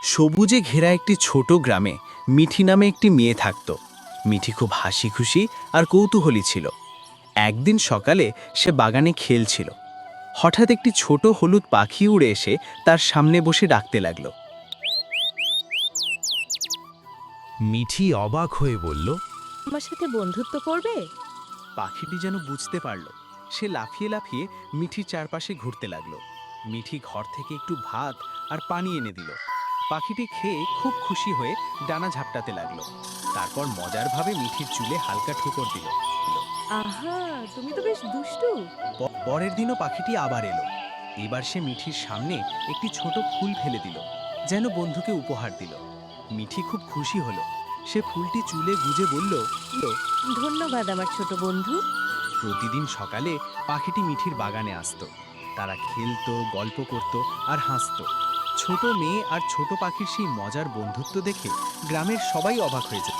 সবুজে ঘেরা একটি ছোট গ্রামে মিঠি নামে একটি মেয়ে থাকত। মিঠি খুব হাসি খুশি আর কৌতূহলী ছিল। একদিন সকালে সে বাগানে খেলছিল। হঠাৎ একটি ছোট হলুদ পাখি উড়ে এসে তার সামনে বসে ডাকতে লাগলো। মিঠি অবাক হয়ে বলল, আমার সাথে বন্ধুত্ব করবে? পাখিটি যেন বুঝতে পারল। সে লাফিয়ে লাফিয়ে মিঠির চারপাশে ঘুরতে লাগলো। মিঠি ঘর থেকে একটু ভাত আর পানি এনে দিল। পাখিটি খেয়ে খুব খুশি হয়ে ডানা ঝাপটাতে লাগলো। তারপর মজারভাবে মিঠির চুলে হালকা ঠোকর দিল। আহা, তুমি তো বেশ দুষ্টু। পরের দিনও পাখিটি আবার এলো। এবার সে মিঠির সামনে একটি ছোট ফুল ফেলে দিল, যেন বন্ধুকে উপহার দিল। মিঠি খুব খুশি হলো। সে ফুলটি চুলে গুজে বলল, ধন্যবাদ আমার ছোট বন্ধু। প্রতিদিন সকালে পাখিটি মিঠির বাগানে আসতো। তারা খেলতো, গল্প করত আর হাসতো। ছোট মেয়ে আর ছোট পাখির সেই মজার বন্ধুত্ব দেখে গ্রামের সবাই অবাক হয়ে যেত।